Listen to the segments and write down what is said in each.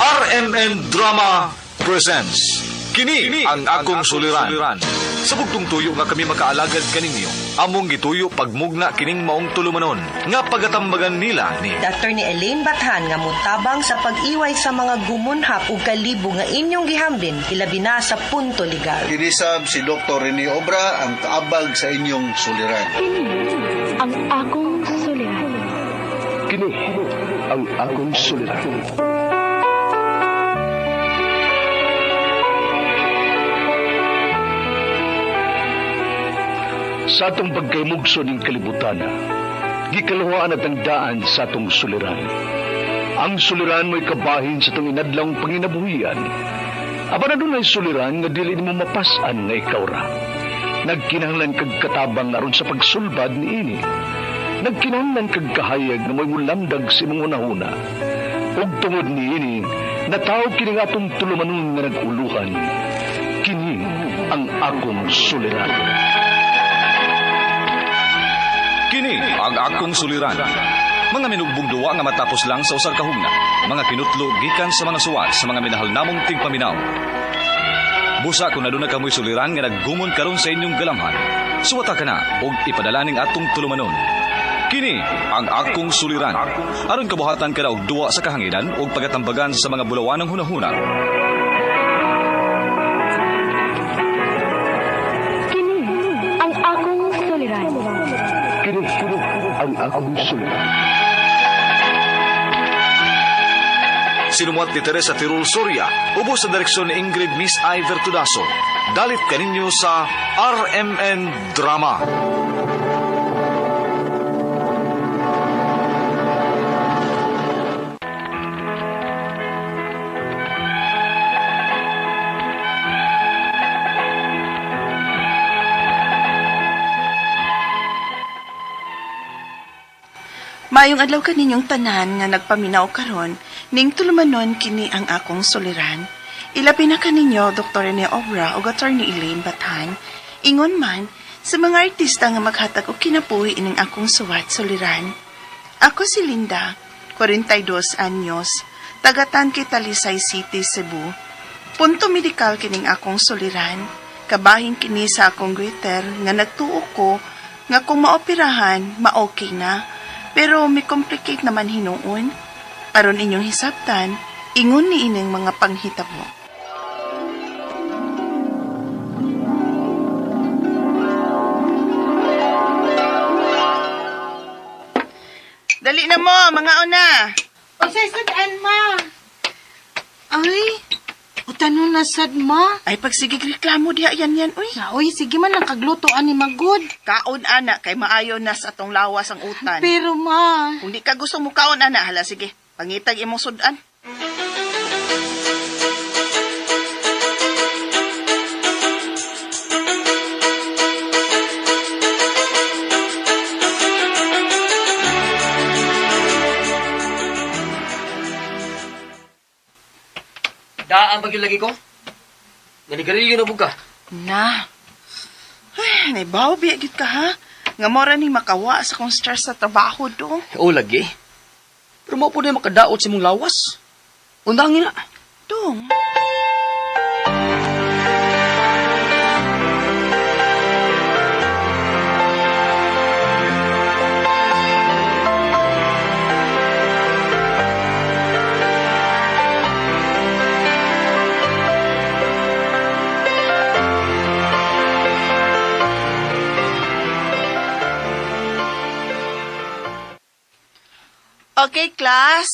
RMN Drama presents Kini ang akong suliran. Sa bugtong tuyo nga kami makaalagad kaninyo, among gituyo pagmugna kining maong tulumanon nga pagatambagan nila ni Dr. ni Elaine Bathan nga mutabang sa pag-iway sa mga gumunhap ug kalibo nga inyong gihambin ilabi na sa punto legal. Kinisab si Dr. Rene Obra ang kaabag sa inyong suliran. Ang akong suliran. Kini ang akong suliran. Sa atong pagkaymugso ng kalibutan, gikalawaan at ang daan sa atong suliran. Ang suliran mo'y kabahin sa itong inadlang panginabuhian. Aba na doon ay suliran nga dili mo mapasan nga ikaw ra. Nagkinahanglan kag katabang aron sa pagsulbad ni ini. Nagkinahanglan kag kahayag na mo'y mulamdag sa imong unahuna. Ug tungod ni ini, natawag kini nga atong tulumanon nga naguluhan. Kini ang akong suliran. Kini ang akong suliran. Mga minugbong duwa nga matapos lang sa usar kahugna. Mga kinutlo gikan sa mga suwat sa mga minahal namong tigpaminaw. Busa kung naduna kamoy suliran nga naggumon karon sa inyong galamhan. Suwata ka na og ipadala ning atong tulumanon. Kini ang akong suliran. Aron kabuhatan ka na og duwa sa kahanginan og pagatambagan sa mga bulawan ng hunahuna. Kini ang akong suliran. Kini ang akong suliran. Sinumuat ni Teresa Tirul Soria, ubos sa direksyon ni Ingrid Miss Iver Tudaso. Dalit kaninyo sa RMN Drama. Maayong adlaw kaninyong tanan nga nagpaminaw karon, ning tulumanon kini ang akong suliran. Ilabi na kaninyo Dr. Rene Obra o Dr. ni Elaine Bathan. Ingon man sa mga artista nga maghatag og kinabuhi ining akong suwat suliran. Ako si Linda, 42 anyos, tagatan kay Talisay City, Cebu. Punto medikal kining akong suliran. Kabahin kini sa akong goiter nga nagtuo ko nga kung maoperahan, ma-okay na. Pero may complicate naman hinuon. Aron inyong hisabtan, ingon ni ining mga panghitabo. Dali na mo, mga una. Unsay sad-an, ma? Ay, Utanon na sad, ma. ay pagsigig reklamo diha yan, uy. Uy, sige man ang kaglutoan ni Magod. Kaon, ana, kay maayo na sa atong lawas ang utan. Pero, ma, Kung di ka gusto mo kaon, ana, hala, sige. Pangitag imong sudan. Daan pag yung lagi ko? Nanigarilyo na buka. Na. Ay, naibaw, biyagit ka, ha? Nga mora ni makawa sa kong stress sa trabaho do. O lagi. Pero mo po na makadaot sa mong lawas. Undangin na. Dong. Okay, class.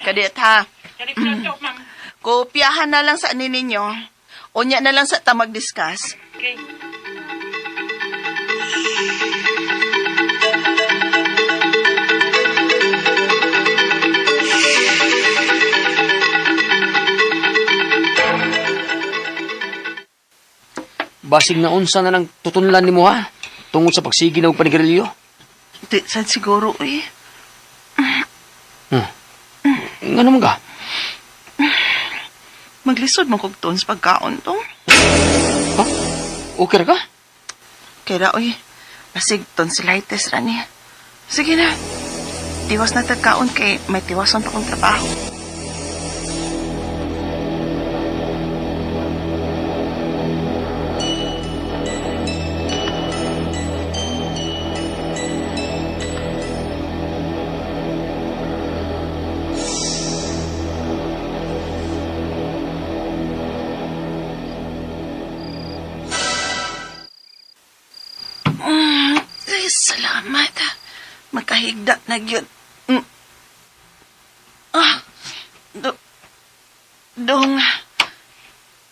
Kadit, ha? Kopyahan na lang sa ani ninyo. Unya na lang sa tamag discuss. Basig na unsa na ng tutunlan ni mo ha? Tungod sa pagsigi ng panigarilyo. Di, sad siguro, eh. Nga naman ka? Maglisod mo kog tons pagkaon to. Ha? Okay ra ka? Kaya oy, basig tonsillitis ra ni. Sige na. Tiwas na tagkaon kay may tiwason pa kong trabaho. Ay, salamat. Makahigda na yun.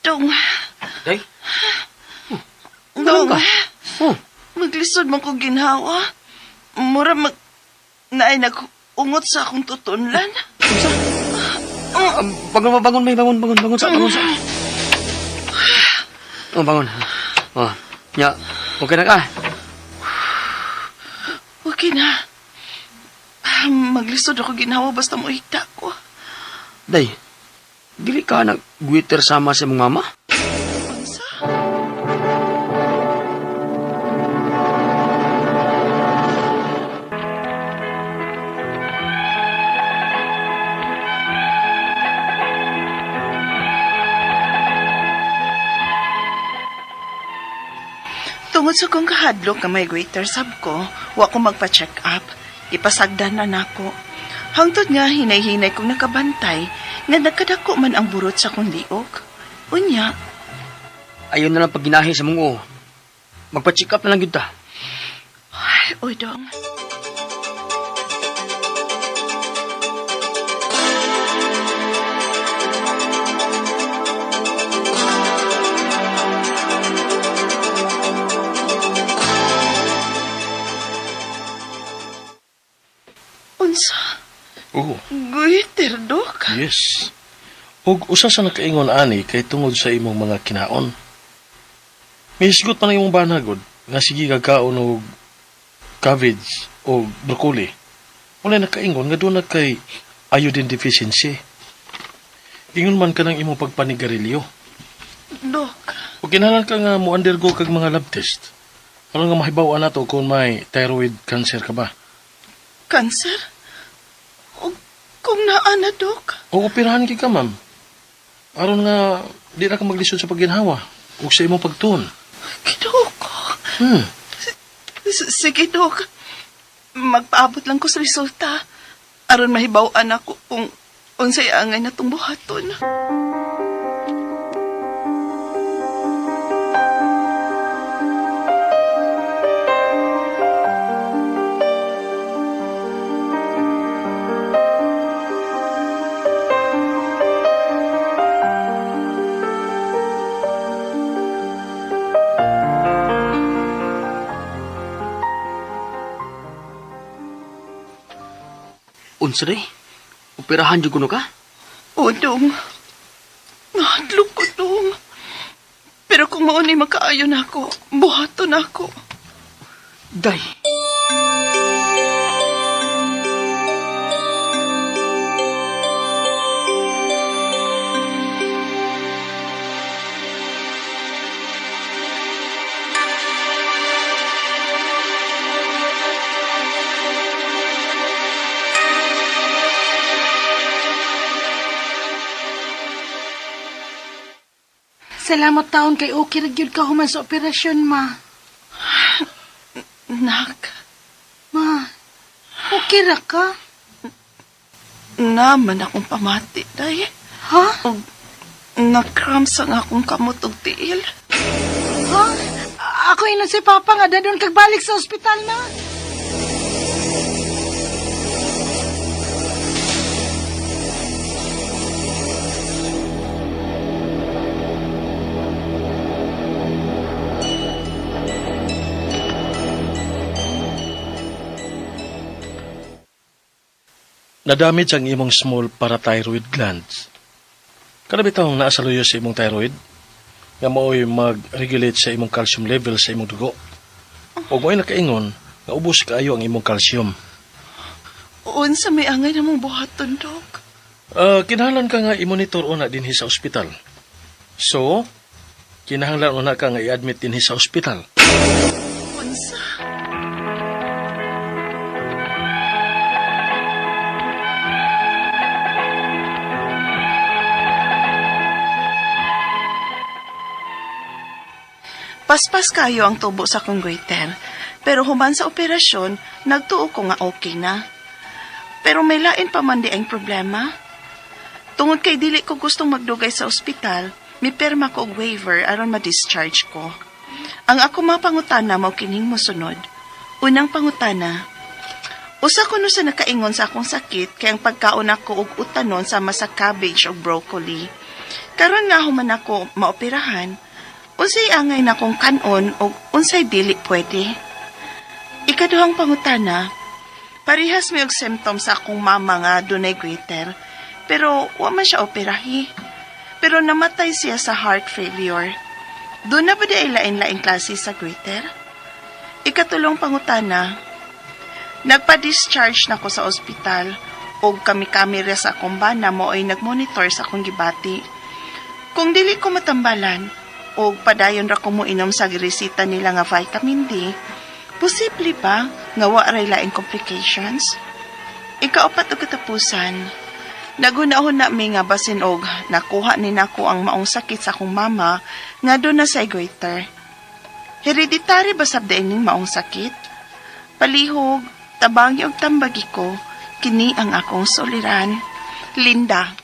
Dong. Day? Dong. Oh, Maglisod man ko ginhawa. Mura naay nag-ungot sa akong tutunlan. bangon, may bangon sa. Oh, bangon. Oh, nya, okay na ka? Okay na. Maglisod ako ginhawa basta mo higda ko. Day, dili ka nag-gwitter sama sa mong mama? Unsa? Tungod sa kong kahadlok na may waiter sab ko, wa ko magpa-check up. Ipasagdan na nako. Hangtod nga hinay-hinay kong nakabantay nga nagkadako man ang burot sa kong liog. Unya, Ayaw na lang pag ginahi sa mong o. Magpa-check up na lang yun ta. ay, oy dong. Unsa? Oo, Guiter, Dok? yes. Ug usa sa nakaingon ani kay tungod sa imong mga kinaon. Mihisgot pa na imong banagod nga sige kakaon og cabbage o broccoli. Wala nakaingon nga doon na kay iodine deficiency. Ingon man ka ng imong pagpanigarilyo. Dok, Ug kinahanglan ka nga mo undergo kag mga lab test. Aron nga mahibaw-an nato kung may thyroid cancer ka ba. cancer? O kung naa na, Dok? O operahan ka ma'am. Aron nga di na ka maglisod sa pagginhawa ug sa imong pagtuon. Kidoko. Sige, Dok. Magpaabot lang ko sa resulta. Aron mahibaw-an ako kung unsay angay na tong buhaton. Unsa day? Operahan jud kuno ka? O, Dong. Nahadlok ko, Dong. Pero kung mauni makaayon ako, buhaton ako. Day. Salamat taon kay okay ra gyud ka human sa operasyon, ma. Nak, Ma, okay ra ka? naman akong pamati, day. Ha? O, nakramps ang akong kamot og tiil. Ha? Ako ina si Papa nga dadon kag balik sa ospital na. Nadamage ang imong small parathyroid glands. Kada bitaw naa sa luyo sa imong thyroid, nga mao'y mag-regulate sa imong calcium level sa imong dugo. O mo'y nakaingon, nga ubos kaayo ang imong calcium. Unsa may angay na mong buhaton, Dok? Kinahanglan ka nga i-monitor una dinhi sa ospital. So, kinahanglan una ka nga i-admit dinhi sa ospital. Unsa? Paspas kayo ang tubo sa kong goiter. Pero human sa operasyon, nagtuo ko nga okay na. Pero may lain pa man di ang problema. Tungod kay dili ko gustong magdugay sa ospital, mipirma ko og waiver aron ma-discharge ko. Ang ako mapangutana mao kining mosunod. Unang pangutana, usa ko no sa nakaingon sa akong sakit kay ang pagkaon ako og utanon sama sa cabbage ug broccoli. Karon nga human ako maoperahan, unsay angay na kong kanon o unsay dili pwede. Ikaduhang pangutana, parehas may og symptoms sa akong mama nga dunay goiter, pero wa man siya operahi. Pero namatay siya sa heart failure. Doon na ba di ay lain-laing klase sa goiter? Ikatulong pangutana, nagpa-discharge na ko sa ospital o kami-kami sa akong bana mo ay nagmonitor sa akong gibati. Kung dili ko matambalan, o padayon ra ko mo inom sa resita nila nga vitamin D, posible ba nga wa ray laing complications? Ikaapat og katapusan, nagunahon na mi nga basin og nakuha ni nako ang maong sakit sa akong mama nga doon na sa goiter. Hereditary ba sabdain ning maong sakit? Palihog, tabangi og tambagi ko, kini ang akong soliran. Linda.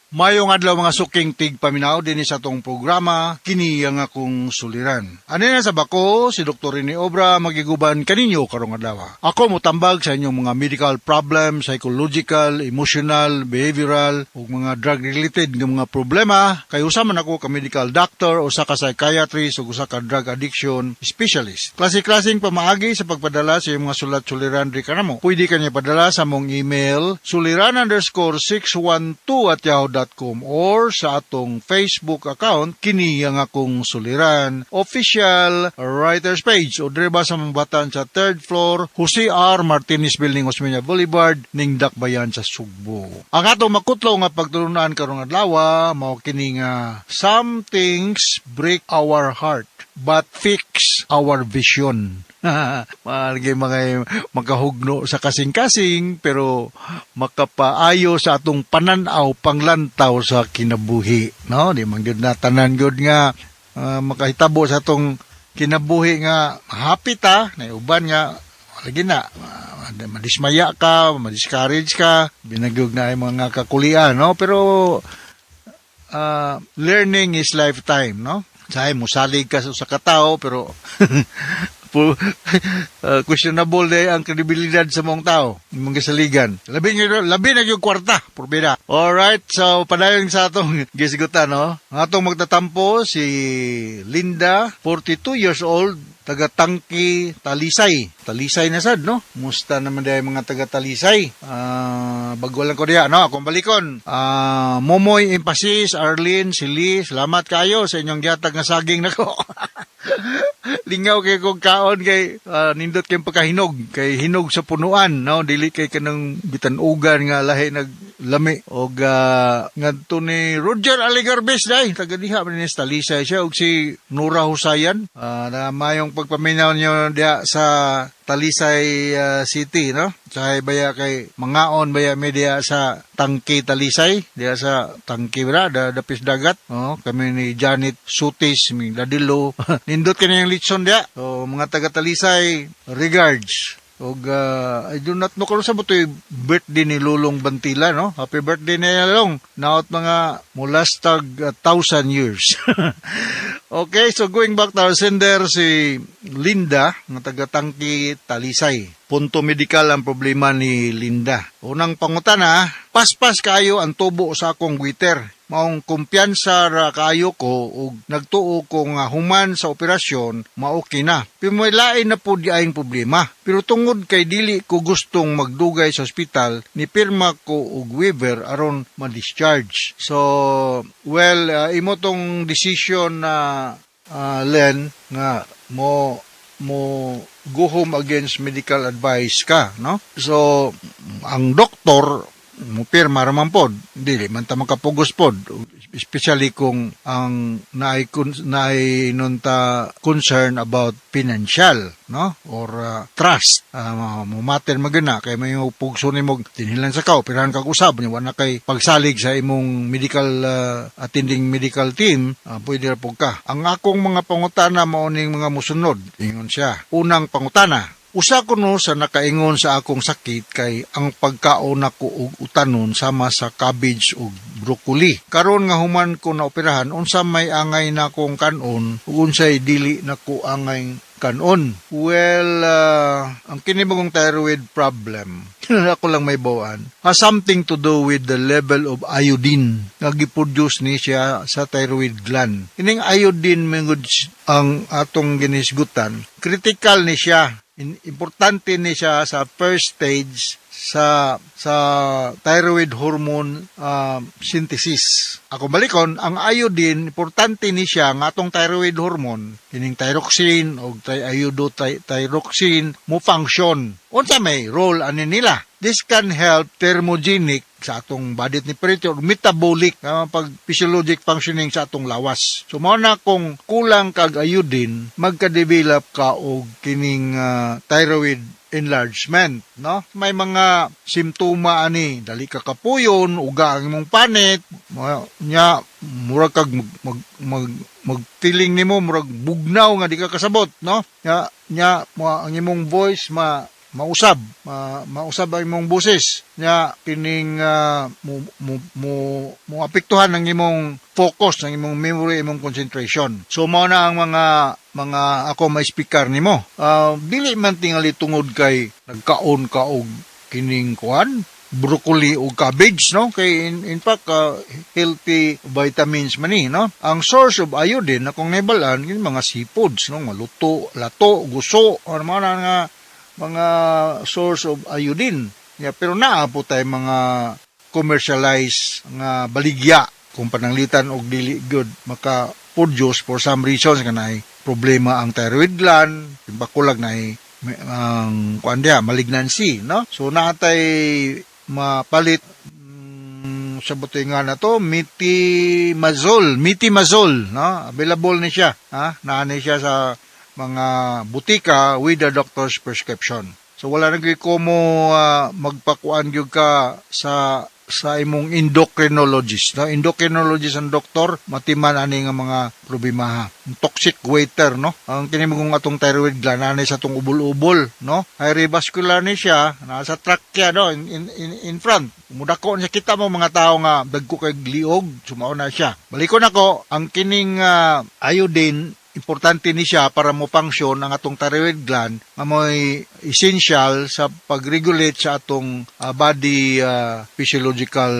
Mayong adlaw mga suking tigpaminaw din sa tong programa, kini ang akong suliran. Ano na sa bako, si Dr. Rene Obra magiguban kaninyo karong adlaw. Ako motambag sa inyong mga medical problems, psychological, emotional, behavioral, ug mga drug-related nga mga problema. Kay usa man ako ka medical doctor, usa ka psychiatrist, ug usa ka drug addiction specialist. Klase-klaseng pamaagi sa pagpadala sa iyong mga sulat-suliran di kanamo. Pwede kanya padala sa mong email, suliran_612@yahoo.com or sa atong Facebook account, kini ang akong suliran official writers page o direba sa mambatan sa 3rd floor Jose R. Martinez Building, Osmeña Boulevard, ning Dakbayan sa Sugbo. Ang atong makutlo nga pagtulunan karong adlaw mao kini nga some things break our heart but fix our vision. Malagay mga makahugno sa kasing-kasing pero makapaayo sa atong pananaw panglantaw sa kinabuhi, no? Di man gyud natanan gyud nga makahitabo sa atong kinabuhi nga happy ta, na uban nga lagi na madismaya ka, madiscourage ka, binagyog na ay mga kakulian, no? Pero learning is lifetime, no? Sahay musalig ka sa katao pero questionable day ang kredibilidad sa mong tao, mong kasaligan. Labi na yung kwarta, porbida. Alright, so padayon sa atong gisigutan, no? Ang atong magtatampo si Linda, 42 years old, taga Tangki, Talisay. Talisay na sad, no? Musta naman dahil mga taga Talisay. Bago lang ko diya, no? Akong balikon. Momoy, Empasis, Arlene, Sili, salamat kayo sa inyong gihatag nga saging nako. Lingaw kay kong kaon kay nindot kay pagkahinog kay hinog sa punuan, no? Dili kay kanang bitanugan nga lahi naglami og ngadto ni Roger Aligarbes dai taga diha man ni Talisay siya og si Nora Husayan na mayong pagpaminaw niyo diha sa Talisay City, no? Sahay baya kay mangaon baya media sa Tangki Talisay, diha sa Tangki bra dapis dagat, no? Kami ni Janet Sutis, mi Dadilo. Nindot kani ang litson diha. So mga taga Talisay, regards. Og I do not know kung sa butoy birthday ni Lulong Bantila, no? Happy birthday ni Lulong. Naot mga mulastag 1,000 years. Okay, so going back to our sender, si Linda, nga taga-Tangki Talisay. Punto medikal ang problema ni Linda. Unang pangutana, paspas kayo ang tubo sa akong goiter. Maong kumpiyansa ra kaayo ko ug nagtuo ko nga human sa operasyon maoki na. Pero may lain na po di ayong problema. Pero tungod kay dili ko gustong magdugay sa ospital, ni pirma ko og waiver aron ma-discharge. So, well, imo tong decision na Len nga mo go home against medical advice ka, no? So, ang doktor mo pirma raman pod, dili man ta makapugos pod, especially kung ang naay nunta concern about financial, no? Or trust. Mumaten magana kay may pugso nimo tinhilan sa kao pirahan kag usab nya wala kay pagsalig sa imong medical attending medical team, pwede ra pug ka. Ang akong mga pangutana mao ning mga musunod. Ingon siya. Unang pangutana, usa ko no sa nakaingon sa akong sakit kay ang pagkaon nako og utanon sama sa cabbage ug broccoli. Karon nga human ko na operahan, unsa may angay na akong kanon ug unsay dili nako angay kanon? Well, ang kinibagong thyroid problem, ako lang may bawaan, has something to do with the level of iodine nga giproduce ni siya sa thyroid gland. Ining iodine mingod ang atong ginisgutan, critical ni siya. Importante ni siya sa first stage sa thyroid hormone synthesis. Ako balikon, ang iodine, importante ni siya nga atong thyroid hormone, kining thyroxine o iodothyroxine, mo function. Unsa may role ani nila? This can help thermogenic sa atong body temperature, metabolic pag physiologic functioning sa atong lawas. So mao na kung kulang kag iodine, magka-develop ka og kining thyroid enlargement, no? May mga simptoma ani, dali ka kapuyon, uga ang imong panit, nya murag kag magtiling nimo murag bugnaw nga di ka kasabot, no? Nya ang imong voice mausab ang imong boses nya kining mo apektuhan ng imong focus, ng imong memory, imong concentration. So mao na ang mga ako may speaker nimo. Dili man tingali tungod kay nagkaon ka og kining kuan broccoli o cabbage, no? Kay in fact healthy vitamins man ni, no? Ang source of iodine akong nabalaan kini mga seafoods, no? Maluto, lato, guso, or mga source of iodine. Yeah, pero naa po tayo mga commercialized nga baligya kung pananglitan og dili good maka-produce for some reasons kanay problema ang thyroid gland, bakulag na ang malignancy, no? So natay mapalit sa butingan na to metimazole, no? Available ni siya, naanay siya sa mga butika with a doctor's prescription. So wala nang ko mo magpakuan gyud ka sa imong endocrinologist, no? Endocrinologist ang doktor matiman ani nga mga problema. Toxic goiter, no? Ang kinimong atong thyroid gland anay sa atong ubol-ubol, no? High revascular ni siya, nasa trachea, no? In front. Mudako niya kita mo mga tao nga dagko kay liog, sumao na siya. Balikon ako, ang kining iodine importante ni siya para mo function ang atong thyroid gland nga mo'y essential sa pag-regulate sa atong body physiological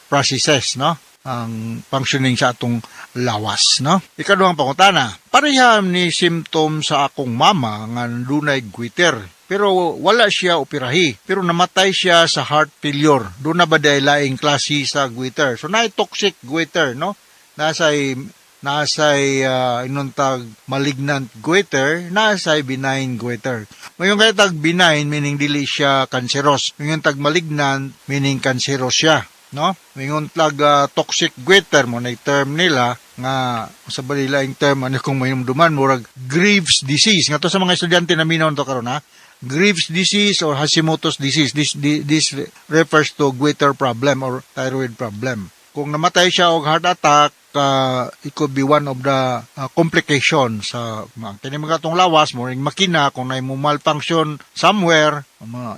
processes, no? Ang functioning sa atong lawas, no? Ikaduhang pangutana, pareham ni symptom sa akong mama nga dunay goiter. Pero wala siya operahi. Pero namatay siya sa heart failure. Doon na ba dahil laing klase sa goiter? So na toxic goiter, no? Nasa'y inuntag malignant goiter, nasa'y benign goiter. Ngayon kaya tag benign, meaning dili siya cancerous. Ngayon tag malignant, meaning cancerous siya, no? Ngayon tag toxic goiter mo na term nila, nga sa balila yung term, ano kung mayumduman, murag Graves' disease. Nga to sa mga estudyante na minon to karon, ha? Graves' disease or Hashimoto's disease. This refers to goiter problem or thyroid problem. Kung namatay siya og heart attack, it could be one of the complications sa kini mga tong lawas mo ring makina kung nay mo malfunction somewhere,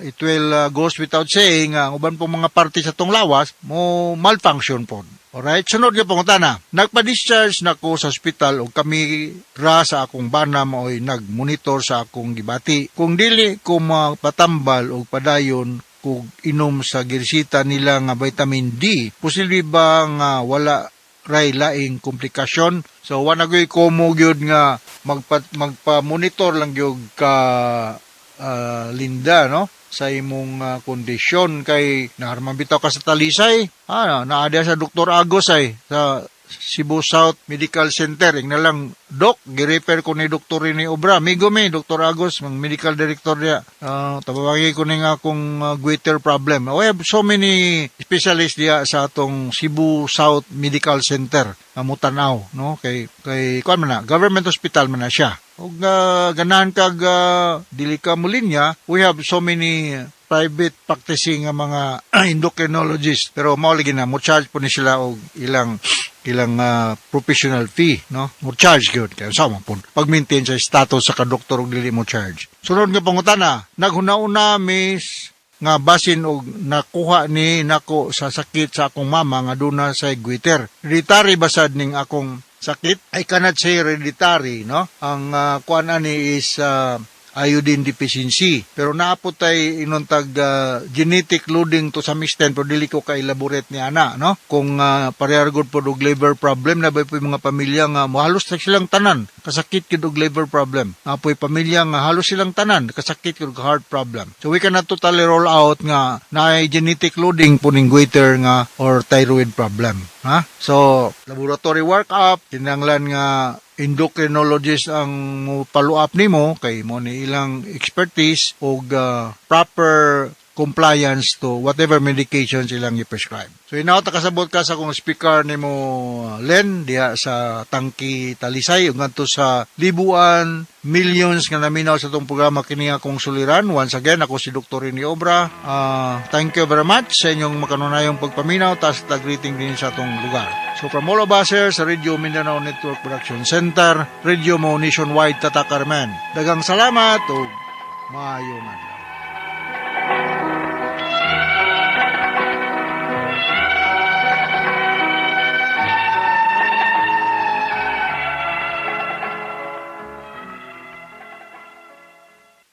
it will goes without saying ang uban pong mga parte sa tong lawas mo malfunction po. Alright, sunod nga pangutana. Nagpa-discharge na ko sa ospital o kami ra sa akong bana maoy nag-monitor sa akong gibati. Kung dili ko mapatambal o padayon kung inom sa girsita nila nga vitamin D, posible ba nga wala ray laing komplikasyon? So wala gyud ko mo gyud nga magpa-monitor lang gyud ka Linda, no? Sa imong kondisyon kay naharman bitaw ka sa talisay. Naada sa Dr. Agos ay Cebu South Medical Center. Ing na lang, Dok, girefer ko ni Dr. ni Obra. Migo mi, Dr. Agos, ang medical director niya. Tabawagi ko ni nga akong goiter problem. We have so many specialists diya sa atong Cebu South Medical Center. Mutanaw, no? Kay kuan man na, government hospital man na siya. Og ganahan kag dili ka mulinya, we have so many private practicing nga mga endocrinologists, pero mao lagi na mo charge po ni sila og ilang professional fee, no? Mo charge gyud kay sa pud pag-maintain sa status sa ka-doktor og dili mo charge. Sunod nga pangutana, naghuna-una miss nga basin og nakuha ni nako sa sakit sa akong mama nga duna sa goiter. Hereditary basad ning akong sakit ay cannot say hereditary, no? Ang kuan ani is iodine deficiency. Pero naapot tay inontag genetic loading to some extent, pero dili ko ka-elaborate ni ana, no? Kung parehagod po og liver problem, na ba po mga pamilya nga halos silang tanan kasakit kid og liver problem. Apoy pamilya nga halos silang tanan kasakit kid og heart problem. So we cannot totally roll out nga naay genetic loading po ning goiter nga or thyroid problem. Ha? So laboratory workup, kinahanglan nga endocrinologist ang follow up nimo kay mo ni ilang expertise og proper compliance to whatever medications ilang i-prescribe. So inaw ta kasabot ka sa kung speaker nimo Len diha sa Tangki Talisay ug ngadto sa libuan millions nga naminaw sa tong programa kini akong suliran. Once again ako si Dr. Rene Obra. Thank you very much sa inyong makanunayong pagpaminaw tas greeting din sa atong lugar. So from all of us here sa Radio Mindanao Network Production Center, Radio Mo Nationwide Tatakarman. Dagang salamat ug maayong adlaw.